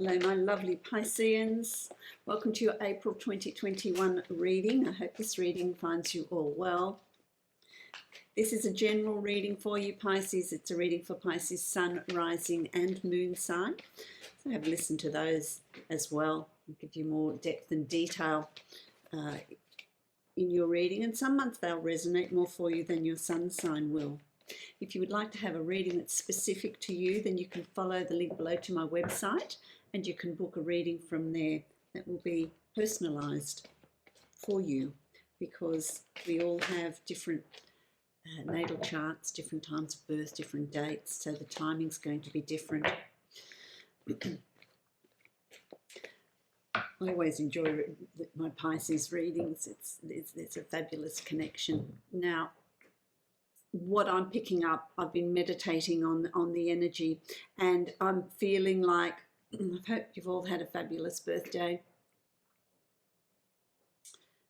Hello, my lovely Pisceans. Welcome to your April 2021 reading. I hope this reading finds you all well. This is a general reading for you, Pisces. It's a reading for Pisces Sun, Rising and Moon sign. So have a listen to those as well. I'll give you more depth and detail in your reading. And some months they'll resonate more for you than your sun sign will. If you would like to have a reading that's specific to you, then you can follow the link below to my website and you can book a reading from there that will be personalised for you, because we all have different natal charts, different times of birth, different dates, so the timing's going to be different. I always enjoy my Pisces readings. It's a fabulous connection. Now, what I'm picking up, I've been meditating on the energy, and I'm feeling like, I hope you've all had a fabulous birthday.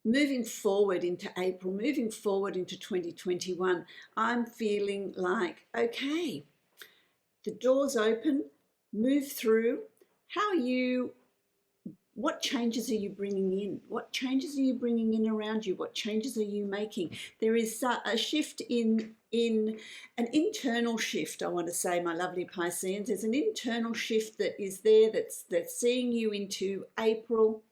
Moving forward into April, moving forward into 2021, I'm feeling like, okay, the door's open, move through. What changes are you bringing in? What changes are you bringing in around you? What changes are you making? There is a shift in an internal shift, I want to say, my lovely Pisceans. There's an internal shift that is there that's seeing you into April,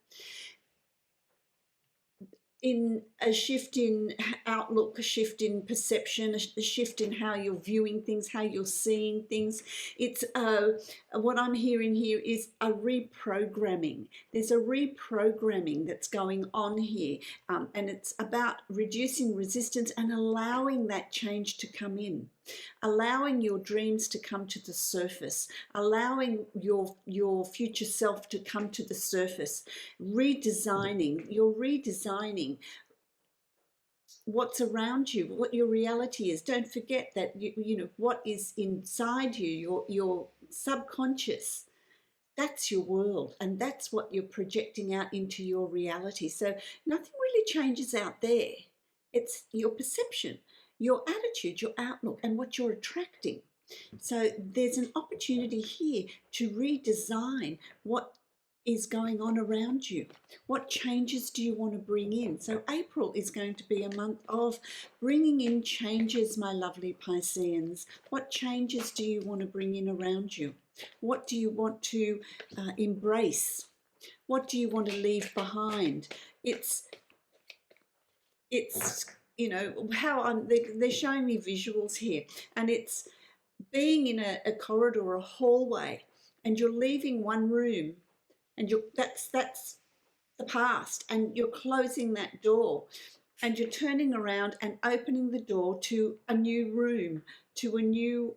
in a shift in outlook, a shift in perception, a shift in how you're viewing things, how you're seeing things. It's what I'm hearing here is a reprogramming. There's a reprogramming that's going on here, and it's about reducing resistance and allowing that change to come in, allowing your dreams to come to the surface, allowing your future self to come to the surface, you're redesigning what's around you, what your reality is. Don't forget that you know what is inside you, your subconscious. That's your world, and that's what you're projecting out into your reality. So nothing really changes out there. It's your perception, your attitude, your outlook, and what you're attracting. So there's an opportunity here to redesign what is going on around you. What changes do you want to bring in? So April is going to be a month of bringing in changes, my lovely Pisceans. What changes do you want to bring in around you? What do you want to embrace? What do you want to leave behind? It's you know, they're showing me visuals here, and it's being in a corridor or a hallway, and you're leaving one room, and that's the past, and you're closing that door, and you're turning around and opening the door to a new room, to a new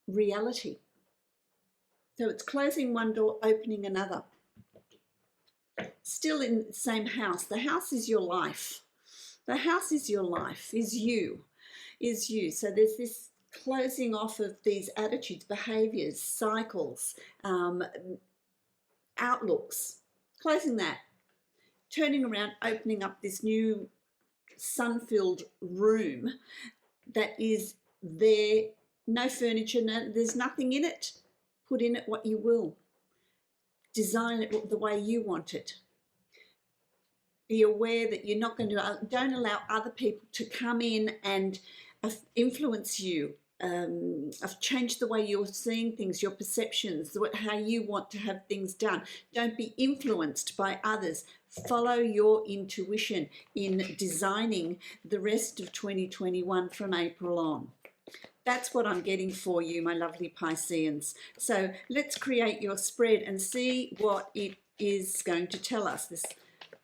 reality. So it's closing one door, opening another. Still in the same house. The house is your life. The house is your life, is you. So there's this closing off of these attitudes, behaviors, cycles, outlooks, closing that, turning around, opening up this new sun-filled room that is there, no furniture, there's nothing in it. Put in it what you will. Design it the way you want it. Be aware that you're not going to, don't allow other people to come in and influence you, change the way you're seeing things, your perceptions, how you want to have things done. Don't be influenced by others. Follow your intuition in designing the rest of 2021 from April on. That's what I'm getting for you, my lovely Pisceans. So let's create your spread and see what it is going to tell us, this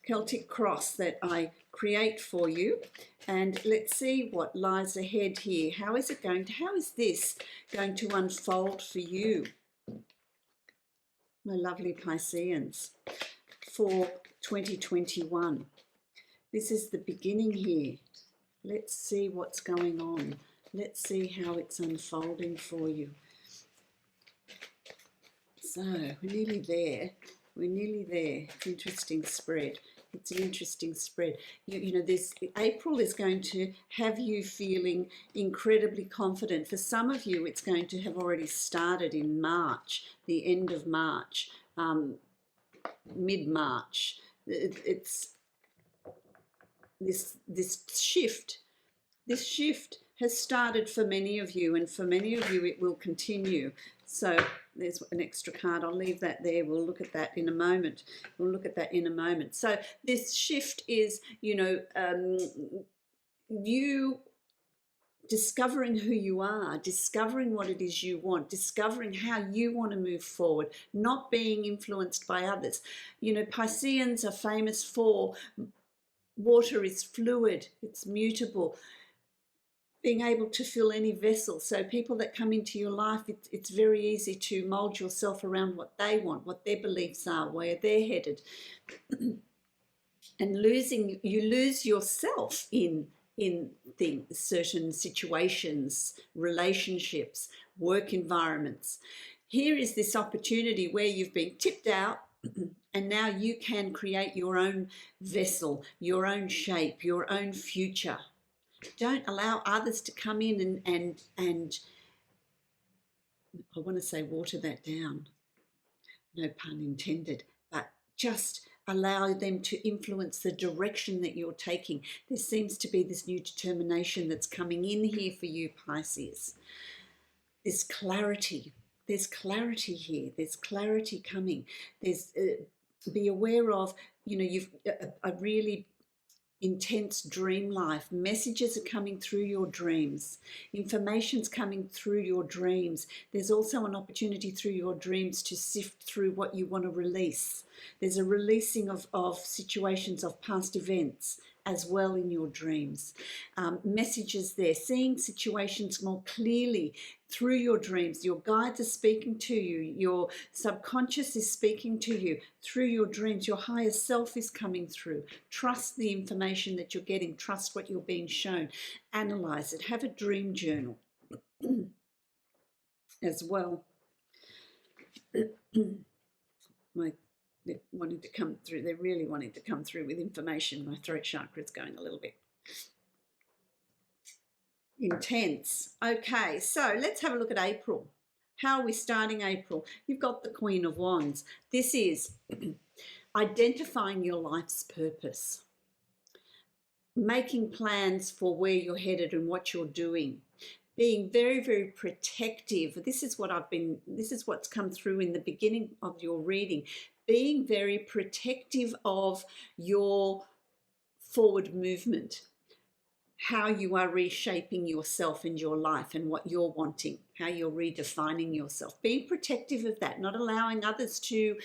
Celtic cross that I create for you. And let's see what lies ahead here. How is this going to unfold for you, my lovely Pisceans, for 2021? This is the beginning here. Let's see what's going on. Let's see how it's unfolding for you. So we're nearly there. It's an interesting spread. It's an interesting spread. You know, this April is going to have you feeling incredibly confident. For some of you, it's going to have already started in March, the end of March, mid-March. It's this shift. This shift has started for many of you, and for many of you it will continue. So there's an extra card. I'll leave that there. We'll look at that in a moment. So this shift is, you know, you discovering who you are, discovering what it is you want, discovering how you want to move forward, not being influenced by others. You know, Pisceans are famous for water is fluid, it's mutable, being able to fill any vessel. So people that come into your life, it's very easy to mold yourself around what they want, what their beliefs are, where they're headed. And you lose yourself in things, certain situations, relationships, work environments. Here is this opportunity where you've been tipped out and now you can create your own vessel, your own shape, your own future. Don't allow others to come in and I want to say water that down. No pun intended, but just allow them to influence the direction that you're taking. There seems to be this new determination that's coming in here for you, Pisces. This clarity. There's clarity here. There's clarity coming. There's be aware of, you know, you've a really intense dream life. Messages are coming through your dreams. Information's coming through your dreams. There's also an opportunity through your dreams to sift through what you want to release. There's a releasing of situations, of past events as well in your dreams. Messages there, seeing situations more clearly through your dreams. Your guides are speaking to you. Your subconscious is speaking to you through your dreams. Your higher self is coming through. Trust the information that you're getting. Trust what you're being shown. Analyze it. Have a dream journal as well. They're wanting to come through. They're really wanting to come through with information. My throat chakra is going a little bit intense. Okay, so let's have a look at April. How are we starting April? You've got the Queen of Wands. This is identifying your life's purpose, making plans for where you're headed and what you're doing, being very, very protective. This is what's come through in the beginning of your reading. Being very protective of your forward movement, how you are reshaping yourself and your life and what you're wanting, how you're redefining yourself. Being protective of that, not allowing others to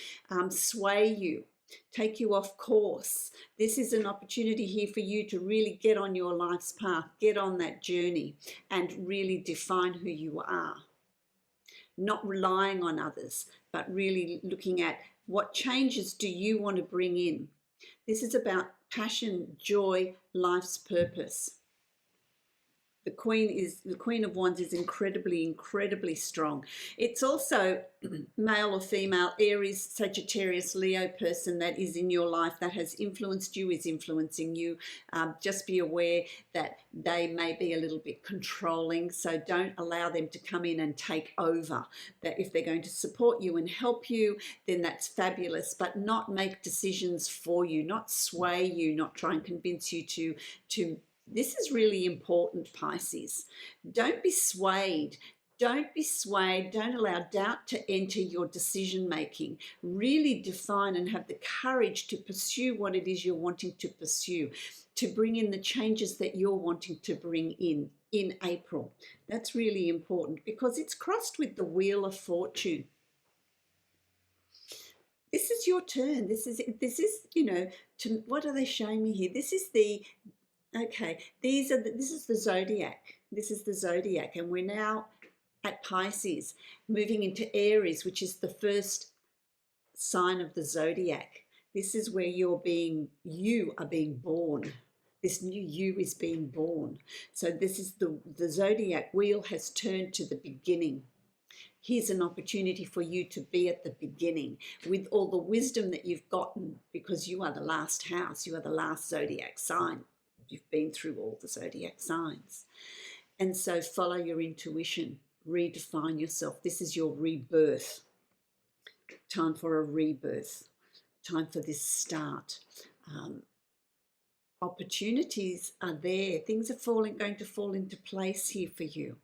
sway you, take you off course. This is an opportunity here for you to really get on your life's path, get on that journey and really define who you are. Not relying on others, but really looking at what changes do you want to bring in. This is about passion, joy, life's purpose. The Queen of Wands is incredibly strong. It's also male or female, Aries, Sagittarius, Leo person that is in your life that has influenced you, is influencing you. Just be aware that they may be a little bit controlling, so don't allow them to come in and take over. That if they're going to support you and help you, then that's fabulous, but not make decisions for you, not sway you, not try and convince you to this is really important, Pisces. Don't be swayed. Don't be swayed. Don't allow doubt to enter your decision making. Really define and have the courage to pursue what it is you're wanting to pursue, to bring in the changes that you're wanting to bring in April. That's really important because it's crossed with the Wheel of Fortune. This is your turn. This is, you know, what are they showing me here? This is the Okay, this is the zodiac. This is the zodiac, and we're now at Pisces, moving into Aries, which is the first sign of the zodiac. This is where you are being born. This new you is being born. So this is the zodiac wheel has turned to the beginning. Here's an opportunity for you to be at the beginning with all the wisdom that you've gotten, because you are the last house, you are the last zodiac sign. You've been through all the zodiac signs. And so follow your intuition, redefine yourself. This is your rebirth. Time for a rebirth, time for this start. Opportunities are there. Things are going to fall into place here for you.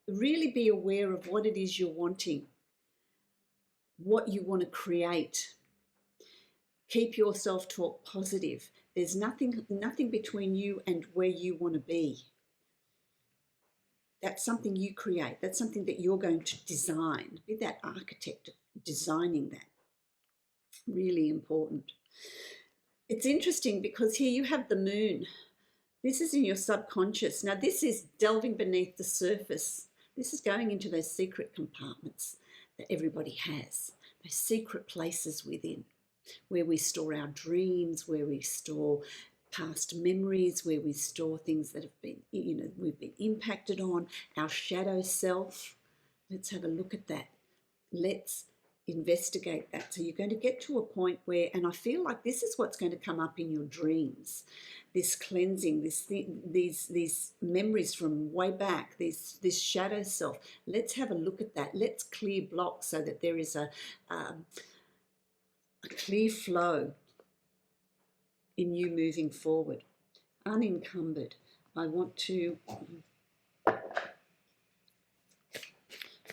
Really be aware of what it is you're wanting, what you want to create. Keep your self-talk positive. There's nothing between you and where you want to be. That's something you create. That's something that you're going to design. Be that architect of designing that. Really important. It's interesting because here you have the moon. This is in your subconscious. Now this is delving beneath the surface. This is going into those secret compartments that everybody has. Those secret places within, where we store our dreams, where we store past memories, where we store things that have been, we've been impacted on, our shadow self. Let's have a look at that. Let's investigate that. So you're going to get to a point where, and I feel like this is what's going to come up in your dreams, this cleansing, these memories from way back, this shadow self. Let's have a look at that. Let's clear blocks so that there is a clear flow in you moving forward. Unencumbered. I want to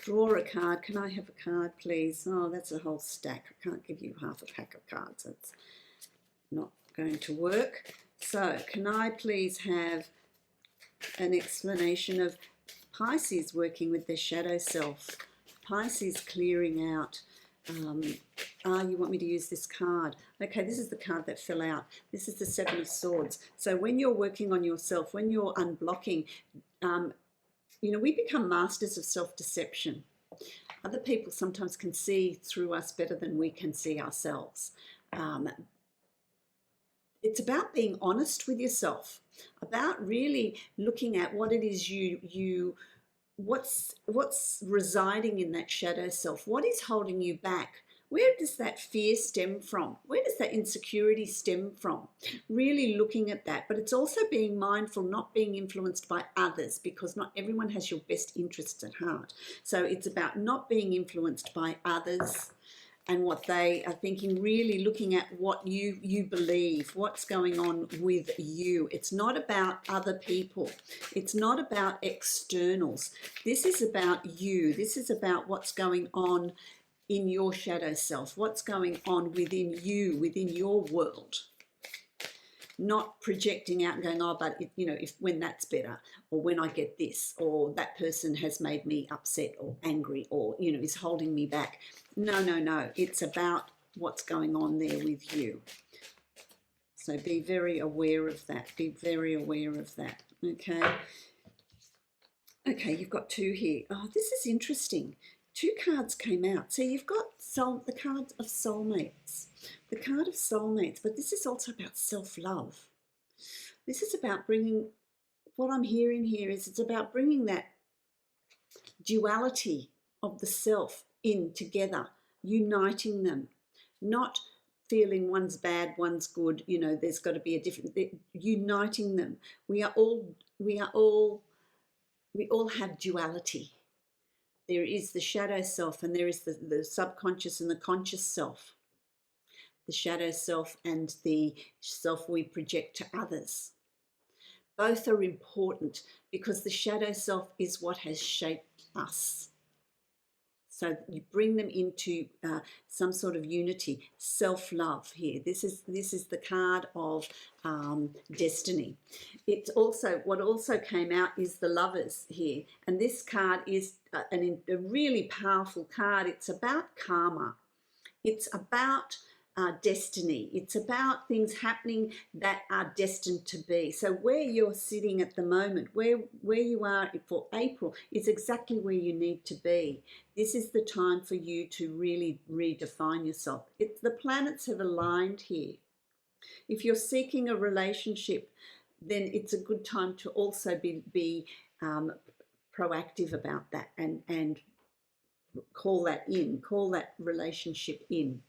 draw a card. Can I have a card, please? Oh, that's a whole stack. I can't give you half a pack of cards. That's not going to work. So can I please have an explanation of Pisces working with their shadow self? Pisces clearing out. You want me to use this card? Okay, this is the card that fell out. This is the Seven of Swords. So when you're working on yourself, when you're unblocking, we become masters of self-deception. Other people sometimes can see through us better than we can see ourselves. It's about being honest with yourself, about really looking at what it is what's residing in that shadow self. What is holding you back? Where does that fear stem from? Where does that insecurity stem from? Really looking at that. But it's also being mindful, not being influenced by others, because not everyone has your best interests at heart. So it's about not being influenced by others and what they are thinking, really looking at what you believe, what's going on with you. It's not about other people. It's not about externals. This is about you. This is about what's going on in your shadow self, what's going on within you, within your world. Not projecting out and going, oh, but when that's better, or when I get this, or that person has made me upset or angry, or is holding me back. No. It's about what's going on there with you. So be very aware of that. Be very aware of that. Okay. Okay, you've got two here. Oh, this is interesting. Two cards came out. So you've got the card of soulmates. The card of soulmates, but this is also about self-love. This is about bringing, what I'm hearing here is it's about bringing that duality of the self in together, uniting them, not feeling one's bad, one's good, there's got to be a different, uniting them. We all have duality. There is the shadow self and there is the subconscious and the conscious self. The shadow self and the self we project to others. Both are important because the shadow self is what has shaped us. So you bring them into some sort of unity, self-love here. This is the card of destiny. It's also, what also came out is the Lovers here. And this card is a really powerful card. It's about karma. It's about destiny. It's about things happening that are destined to be. So where you're sitting at the moment, where you are for April, is exactly where you need to be. This is the time for you to really redefine yourself. The planets have aligned here. If you're seeking a relationship, then it's a good time to also be proactive about that and call that relationship in.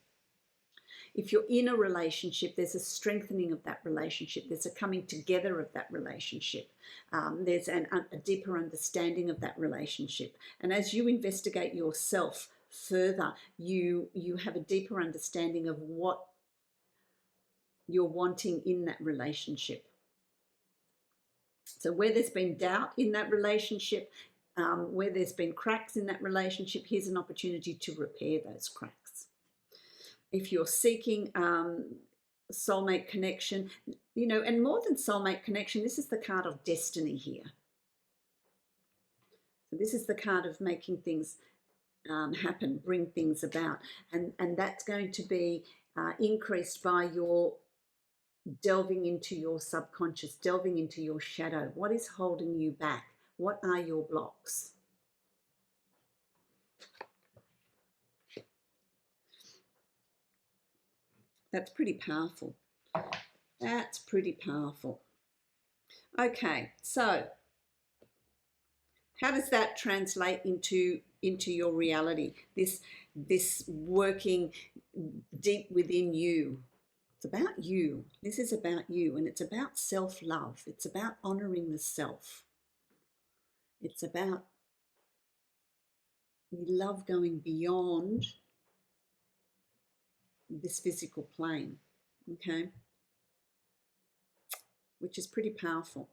If you're in a relationship, there's a strengthening of that relationship. There's a coming together of that relationship. There's a deeper understanding of that relationship. And as you investigate yourself further, you have a deeper understanding of what you're wanting in that relationship. So where there's been doubt in that relationship, where there's been cracks in that relationship, here's an opportunity to repair those cracks. If you're seeking soulmate connection, you know, and more than soulmate connection, this is the card of destiny here. So this is the card of making things happen, bring things about. And that's going to be increased by your delving into your subconscious, delving into your shadow. What is holding you back? What are your blocks? That's pretty powerful. That's pretty powerful. Okay, so how does that translate into your reality? This working deep within you. It's about you. This is about you, and it's about self-love. It's about honoring the self. It's about love going beyond this physical plane, okay? Which is pretty powerful.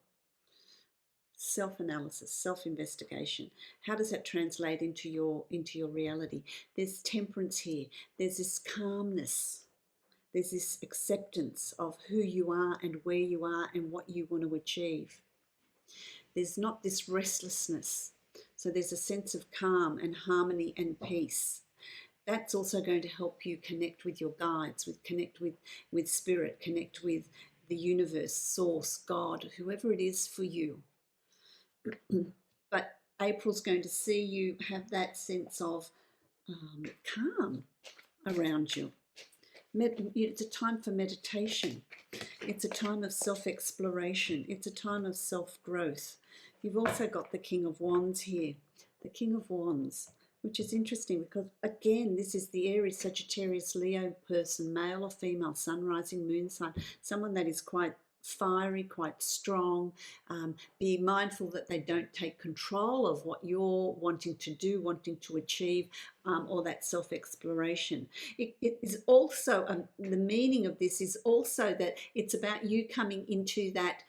Self-analysis, self-investigation. How does that translate into your reality? There's temperance here. There's this calmness. There's this acceptance of who you are and where you are and what you want to achieve. There's not this restlessness. So there's a sense of calm and harmony and peace. That's also going to help you connect with your guides, connect with spirit, connect with the universe, source, God, whoever it is for you. But April's going to see you have that sense of calm around you. It's a time for meditation. It's a time of self-exploration. It's a time of self-growth. You've also got the King of Wands here. The King of Wands, which is interesting because, again, this is the Aries, Sagittarius, Leo person, male or female, sun, rising, moon sign, someone that is quite fiery, quite strong. Be mindful that they don't take control of what you're wanting to do, wanting to achieve, or that self-exploration. It is also, the meaning of this is also that it's about you coming into that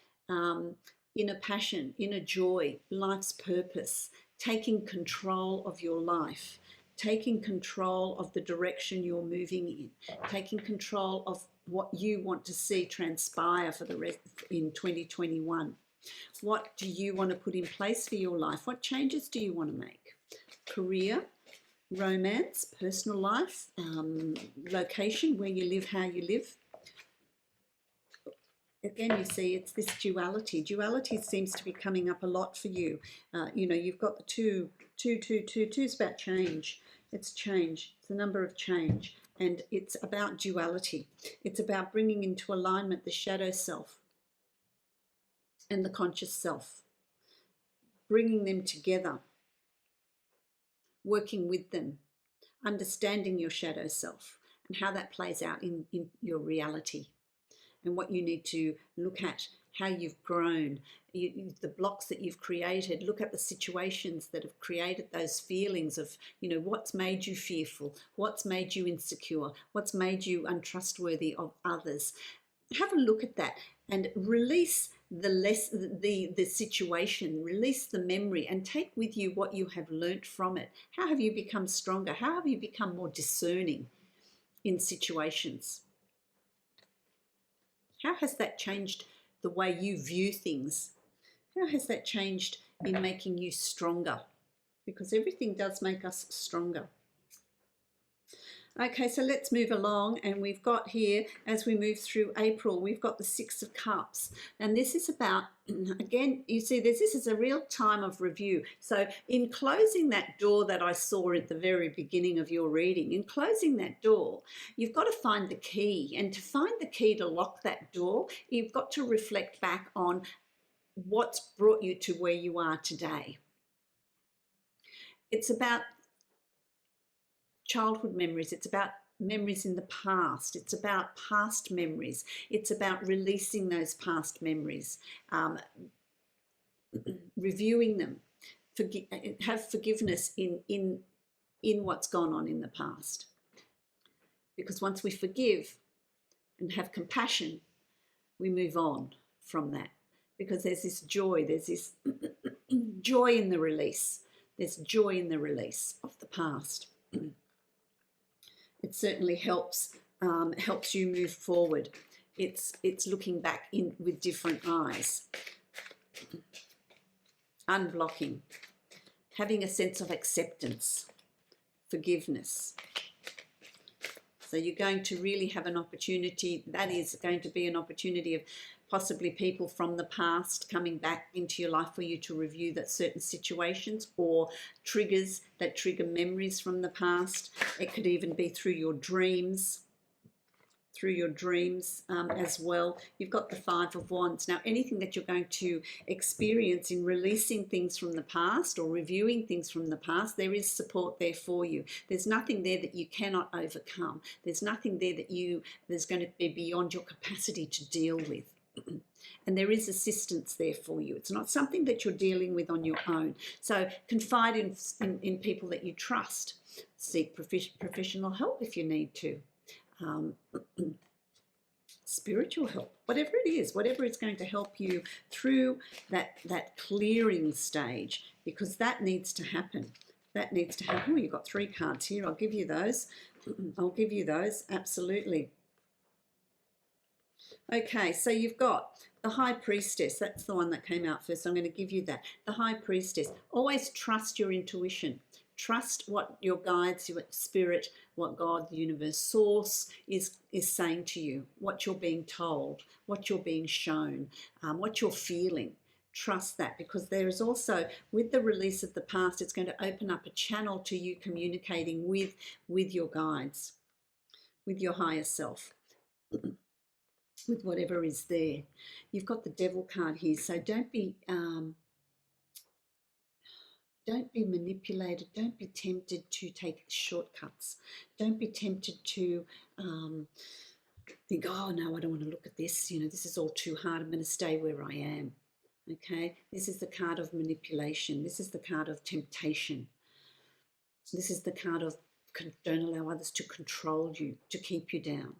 inner passion, inner joy, life's purpose, taking control of your life, taking control of the direction you're moving in, taking control of what you want to see transpire for the rest in 2021. What do you want to put in place for your life? What changes do you want to make? Career, romance, personal life, location, where you live, how you live. Again, you see, it's this duality. Duality seems to be coming up a lot for you. You know, you've got the two. Two's about change. It's change. It's a number of change. And it's about duality. It's about bringing into alignment the shadow self and the conscious self. Bringing them together. Working with them. Understanding your shadow self and how that plays out in your reality. And what you need to look at, how you've grown, the blocks that you've created. Look at the situations that have created those feelings of, you know, what's made you fearful, what's made you insecure, what's made you untrustworthy of others. Have a look at that and release the situation, release the memory, and take with you what you have learnt from it. How have you become stronger? How have you become more discerning in situations? How has that changed the way you view things? How has that changed in making you stronger? Because everything does make us stronger. Okay, so let's move along, and we've got here, as we move through April, we've got the Six of Cups, and this is about, again, you see this is a real time of review. So in closing that door that I saw at the very beginning of your reading, in closing that door, you've got to find the key, and to find the key to lock that door, you've got to reflect back on what's brought you to where you are today. it's about childhood memories. It's about memories in the past. It's about past memories. It's about releasing those past memories, reviewing them, have forgiveness in what's gone on in the past. Because once we forgive and have compassion, we move on from that. Because there's this joy, there's this joy in the release. There's joy in the release of the past. It certainly helps you move forward. It's looking back in with different eyes. Unblocking, having a sense of acceptance, forgiveness. So you're going to really have an opportunity. That is going to be an opportunity of possibly people from the past coming back into your life for you to review that certain situations, or triggers that trigger memories from the past. It could even be through your dreams. As well. You've got the Five of Wands. Now, anything that you're going to experience in releasing things from the past or reviewing things from the past, there is support there for you. There's nothing there that you cannot overcome. There's nothing there that there's going to be beyond your capacity to deal with. And there is assistance there for you. It's not something that you're dealing with on your own. So confide in people that you trust. Seek professional help if you need to. Spiritual help, whatever it is, whatever is going to help you through that clearing stage, because that needs to happen. That needs to happen. Oh, you've got 3 cards here. I'll give you those. Absolutely. Okay, so you've got the High Priestess. That's the one that came out first. I'm going to give you that. The High Priestess. Always trust your intuition. Trust what your guides, your spirit, what God, the universe, source is saying to you, what you're being told, what you're being shown, what you're feeling. Trust that, because there is also, with the release of the past, it's going to open up a channel to you communicating with your guides, with your higher self, with whatever is there. You've got the Devil card here, so don't be manipulated. Don't be tempted to take shortcuts. Don't be tempted to think, oh, no, I don't want to look at this. This is all too hard. I'm going to stay where I am. Okay? This is the card of manipulation. This is the card of temptation. This is the card of don't allow others to control you, to keep you down.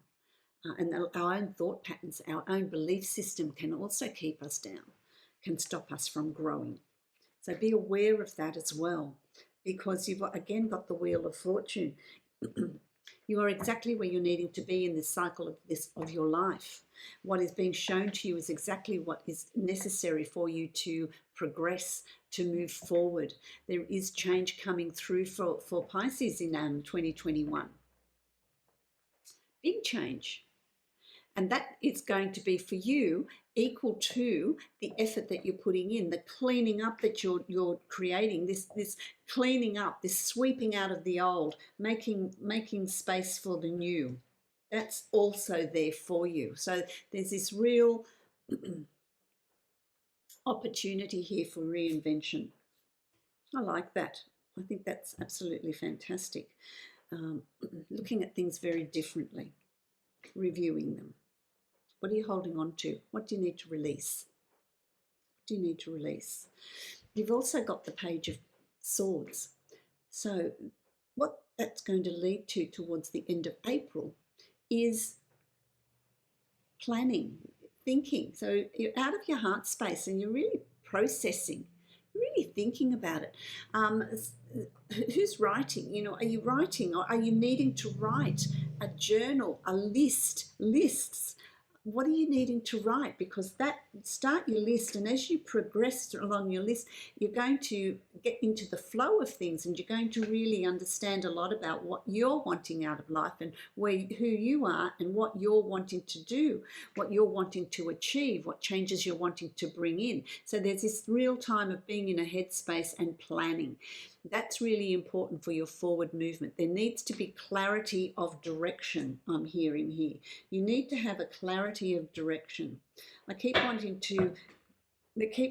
And our own thought patterns, our own belief system can also keep us down, can stop us from growing. So be aware of that as well, because you've again got the Wheel of Fortune. You are exactly where you're needing to be in this cycle of your life. What is being shown to you is exactly what is necessary for you to progress, to move forward. There is change coming through for Pisces in 2021. Big change. And that is going to be for you equal to the effort that you're putting in, the cleaning up that you're creating, this cleaning up, this sweeping out of the old, making space for the new. That's also there for you. So there's this real opportunity here for reinvention. I like that. I think that's absolutely fantastic. Looking at things very differently, reviewing them. What are you holding on to? What do you need to release? What do you need to release? You've also got the Page of Swords. So what that's going to lead to towards the end of April is planning, thinking. So you're out of your heart space and you're really processing, really thinking about it. Who's writing? Are you writing, or are you needing to write a journal, a lists? What are you needing to write? Because start your list, and as you progress along your list, you're going to get into the flow of things, and you're going to really understand a lot about what you're wanting out of life, and who you are, and what you're wanting to do, what you're wanting to achieve, what changes you're wanting to bring in. So there's this real time of being in a headspace and planning. That's really important for your forward movement. There needs to be clarity of direction, I'm hearing here. You need to have a clarity of direction. They keep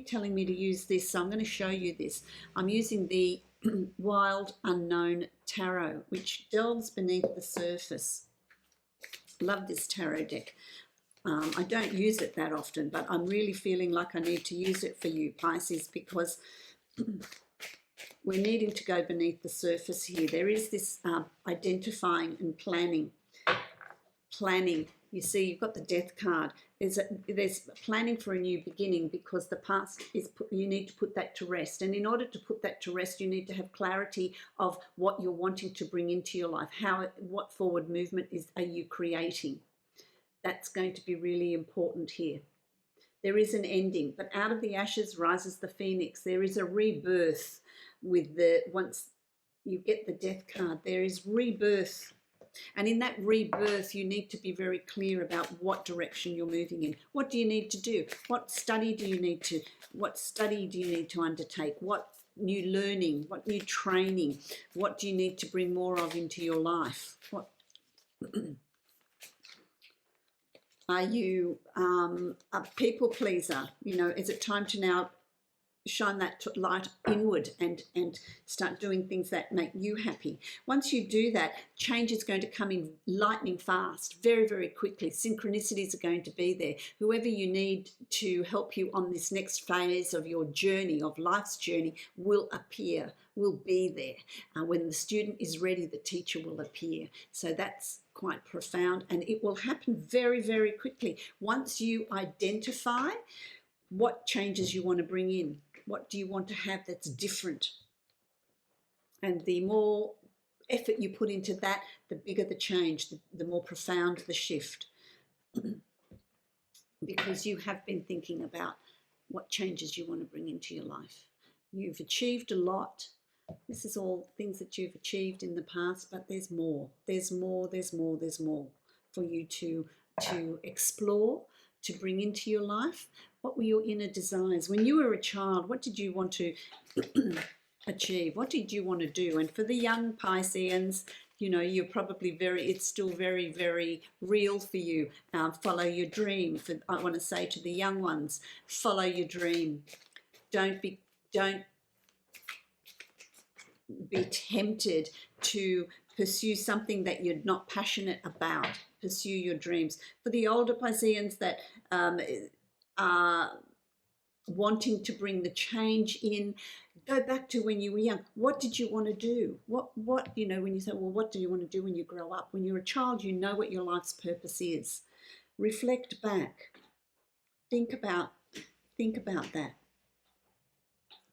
telling me to use this, so I'm going to show you this. I'm using the Wild Unknown Tarot, which delves beneath the surface. Love this tarot deck. I don't use it that often, but I'm really feeling like I need to use it for you, Pisces, because we're needing to go beneath the surface here. There is this identifying and planning. You see, you've got the Death card. There's planning for a new beginning, because the past is you need to put that to rest. And in order to put that to rest, you need to have clarity of what you're wanting to bring into your life. What forward movement are you creating? That's going to be really important here. There is an ending, but out of the ashes rises the phoenix. There is a rebirth once you get the Death card, there is rebirth. And in that rebirth, you need to be very clear about what direction you're moving in. What do you need to do? What study do you need to undertake? What new learning? What new training? What do you need to bring more of into your life? What are you a people pleaser? You know, is it time to now shine that light inward and start doing things that make you happy? Once you do that, change is going to come in lightning fast, very, very quickly. Synchronicities are going to be there. Whoever you need to help you on this next phase of your journey, of life's journey, will appear, will be there. When the student is ready, the teacher will appear. So that's quite profound, and it will happen very, very quickly. Once you identify what changes you want to bring in, what do you want to have that's different? And the more effort you put into that, the bigger the change, the more profound the shift. Because you have been thinking about what changes you want to bring into your life. You've achieved a lot. This is all things that you've achieved in the past, but there's more. There's more for you to explore, to bring into your life. What were your inner desires? When you were a child, what did you want to achieve? What did you want to do? And for the young Pisceans, you know, you're probably it's still very, very real for you. Follow your dream. I want to say to the young ones, follow your dream. Don't be tempted to pursue something that you're not passionate about. Pursue your dreams. For the older Pisceans that are wanting to bring the change in, go back to when you were young. What did you want to do? What you know, when you say, well, what do you want to do when you grow up? When you're a child, you know what your life's purpose is. Reflect back. Think about that.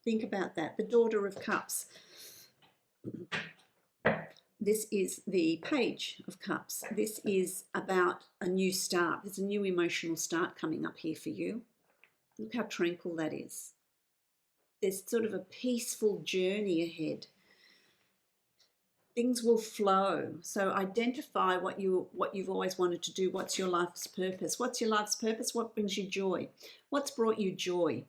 Think about that. The Daughter of Cups. This is the Page of Cups. This is about a new start. There's a new emotional start coming up here for you. Look how tranquil that is. There's sort of a peaceful journey ahead. Things will flow. So identify what you've always wanted to do. What's your life's purpose? What's your life's purpose? What brings you joy? What's brought you joy?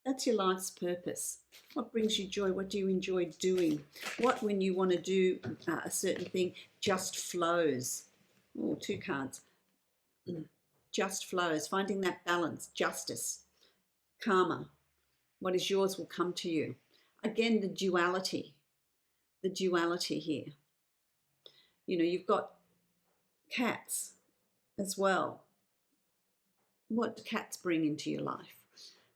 That's your life's purpose. What brings you joy? What do you enjoy doing? What, when you want to do a certain thing, just flows? Oh, 2 cards. Just flows. Finding that balance. Justice. Karma. What is yours will come to you. Again, the duality. The duality here. You know, you've got cats as well. What do cats bring into your life?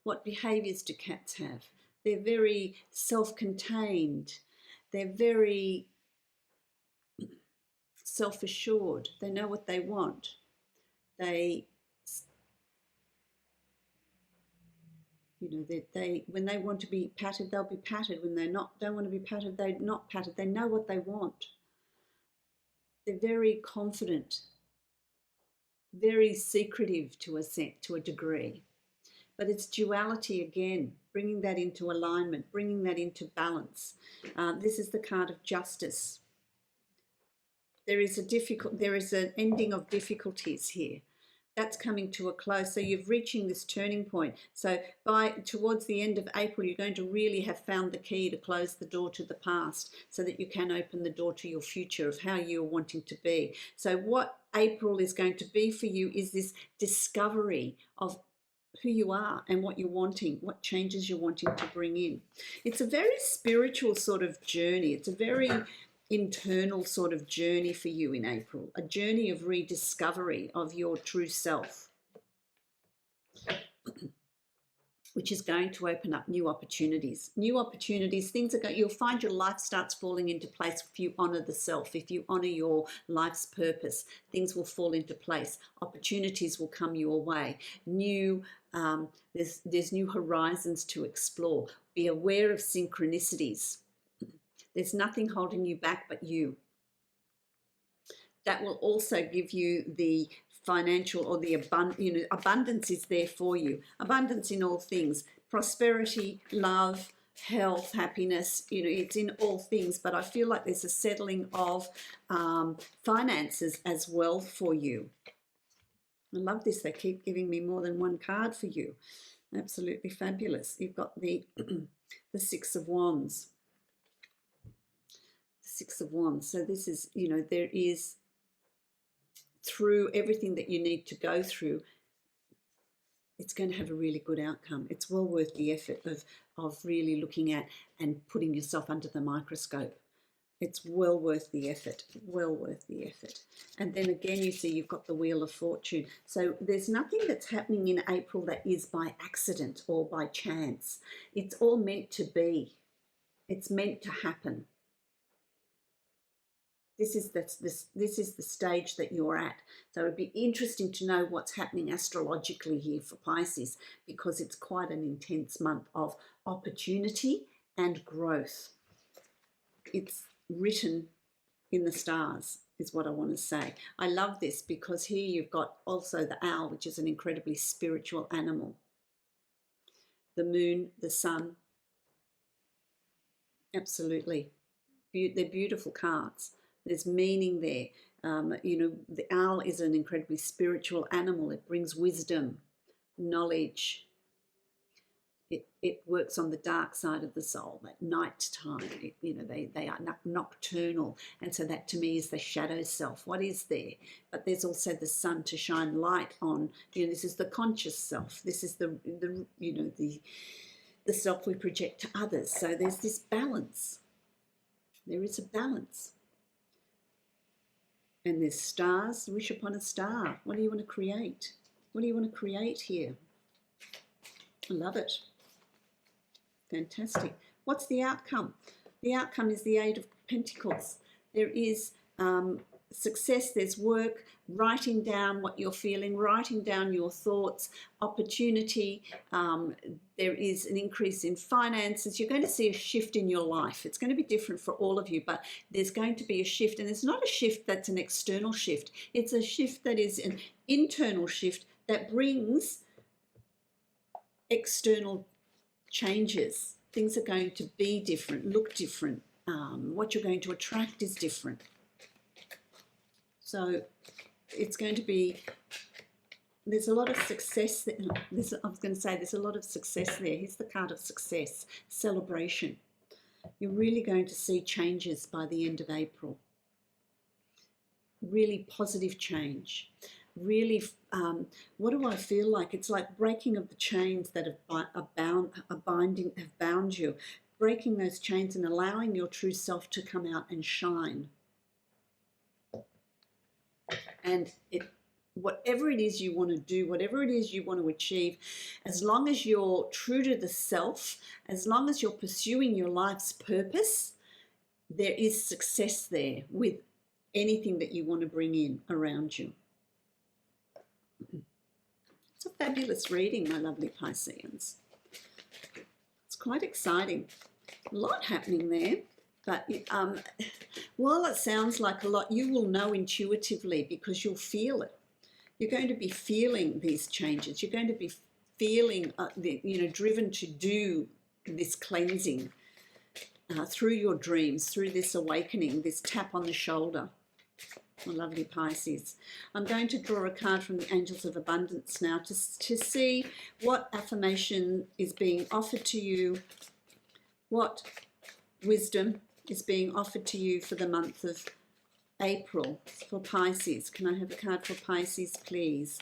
What behaviours do cats have? They're very self-contained. They're very self-assured. They know what they want. They when they want to be patted, they'll be patted. When they don't want to be patted, they're not patted. They know what they want. They're very confident, very secretive to a degree. But it's duality again, bringing that into alignment, bringing that into balance. This is the card of justice. There is an ending of difficulties here. That's coming to a close. So you're reaching this turning point. So towards the end of April, you're going to really have found the key to close the door to the past, so that you can open the door to your future of how you're wanting to be. So what April is going to be for you is this discovery of who you are and what you're wanting, what changes you're wanting to bring in. It's a very spiritual sort of journey. It's a very internal sort of journey for you in April, a journey of rediscovery of your true self, which is going to open up new opportunities. New opportunities, things are going, you'll find your life starts falling into place if you honor the self, if you honor your life's purpose, things will fall into place. Opportunities will come your way. There's new horizons to explore. Be aware of synchronicities. There's nothing holding you back but you. That will also give you the financial or the abundance is there for you. Abundance in all things, prosperity, love, health, happiness, it's in all things. But I feel like there's a settling of finances as well for you. I love this. They keep giving me more than one card for you. Absolutely fabulous. You've got the the Six of Wands. The Six of Wands. So this is, there is, through everything that you need to go through, it's going to have a really good outcome. It's well worth the effort of really looking at and putting yourself under the microscope. It's well worth the effort, well worth the effort. And then again, you see you've got the Wheel of Fortune. So there's nothing that's happening in April that is by accident or by chance. It's all meant to be. It's meant to happen. This is the stage that you're at. So it'd be interesting to know what's happening astrologically here for Pisces, because it's quite an intense month of opportunity and growth. It's written in the stars, is what I want to say. I love this because here you've got also the owl, which is an incredibly spiritual animal. The moon, the sun. Absolutely. They're beautiful cards. There's meaning there. The owl is an incredibly spiritual animal. It brings wisdom, knowledge. It works on the dark side of the soul at night time. They are nocturnal. And so that to me is the shadow self. What is there? But there's also the sun to shine light on. This is the conscious self. This is the self we project to others. So there's this balance. There is a balance. And there's stars. Wish upon a star. What do you want to create? What do you want to create here? I love it. Fantastic. What's the outcome? The outcome is the Eight of Pentacles. There is success, there's work, writing down what you're feeling, writing down your thoughts, opportunity. There is an increase in finances. You're going to see a shift in your life. It's going to be different for all of you, but there's going to be a shift. And it's not a shift that's an external shift. It's a shift that is an internal shift that brings external changes. Things are going to be different, look different. What you're going to attract is different. So it's going to be, there's a lot of success there. I was going to say there's a lot of success there. Here's the card of success, celebration. You're really going to see changes by the end of April. Really positive change. Really, what do I feel like? It's like breaking of the chains that have bound you. Breaking those chains and allowing your true self to come out and shine. And whatever it is you want to do, whatever it is you want to achieve, as long as you're true to the self, as long as you're pursuing your life's purpose, there is success there with anything that you want to bring in around you. It's a fabulous reading, my lovely Pisceans. It's quite exciting. A lot happening there. But while it sounds like a lot, you will know intuitively because you'll feel it. You're going to be feeling these changes. You're going to be feeling, driven to do this cleansing through your dreams, through this awakening, this tap on the shoulder. My lovely Pisces. I'm going to draw a card from the Angels of Abundance now to see what affirmation is being offered to you, what wisdom is being offered to you for the month of April for Pisces. Can I have a card for Pisces, please?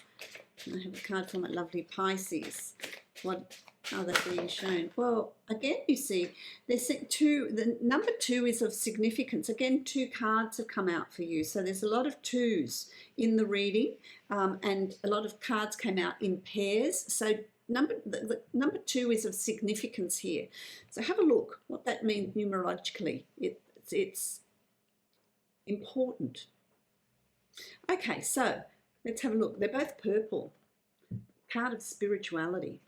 I have a card for my lovely Pisces. What are they being shown? Well, again, you see, there's two. The number 2 is of significance. Again, 2 cards have come out for you. So there's a lot of 2s in the reading, and a lot of cards came out in pairs. So the number 2 is of significance here. So have a look what that means numerologically. It's important. Okay, so let's have a look. They're both purple. Card of spirituality.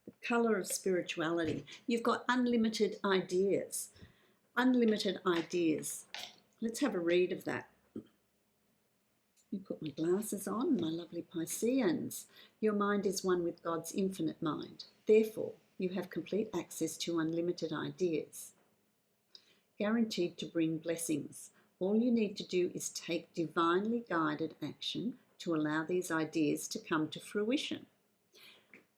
The colour of spirituality. You've got unlimited ideas. Unlimited ideas. Let's have a read of that. You put my glasses on, my lovely Pisceans. Your mind is one with God's infinite mind. Therefore, you have complete access to unlimited ideas. Guaranteed to bring blessings. All you need to do is take divinely guided action to allow these ideas to come to fruition.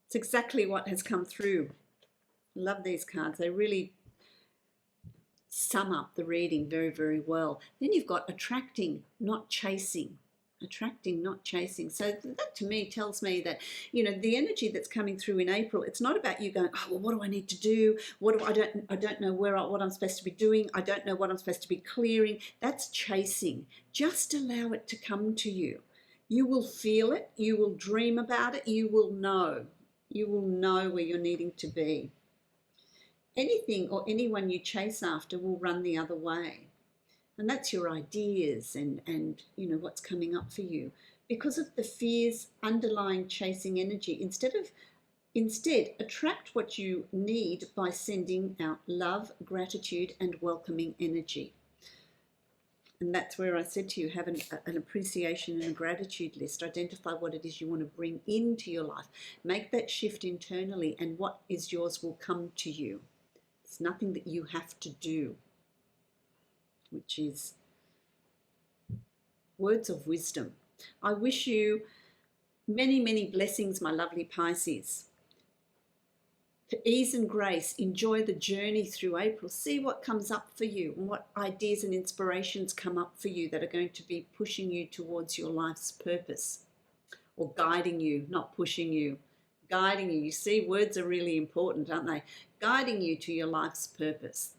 It's exactly what has come through. Love these cards. They really sum up the reading very, very well. Then you've got attracting, not chasing. Attracting, not chasing. So that to me tells me that, you know, the energy that's coming through in April, it's not about you going, oh, well, what do I need to do? I don't know what I'm supposed to be doing. I don't know what I'm supposed to be clearing. That's chasing. Just allow it to come to you. You will feel it. You will dream about it. You will know. You will know where you're needing to be. Anything or anyone you chase after will run the other way. And that's your ideas and you know what's coming up for you. Because of the fear's underlying chasing energy, instead attract what you need by sending out love, gratitude and welcoming energy. And that's where I said to you, have an appreciation and a gratitude list. Identify what it is you want to bring into your life. Make that shift internally, and what is yours will come to you. It's nothing that you have to do, which is words of wisdom. I wish you many, many blessings, my lovely Pisces. For ease and grace, enjoy the journey through April. See what comes up for you and what ideas and inspirations come up for you that are going to be pushing you towards your life's purpose, or guiding you, not pushing you, guiding you. You see, words are really important, aren't they? Guiding you to your life's purpose.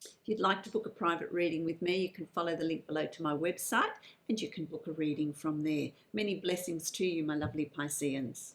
If you'd like to book a private reading with me, you can follow the link below to my website and you can book a reading from there. Many blessings to you, my lovely Pisceans.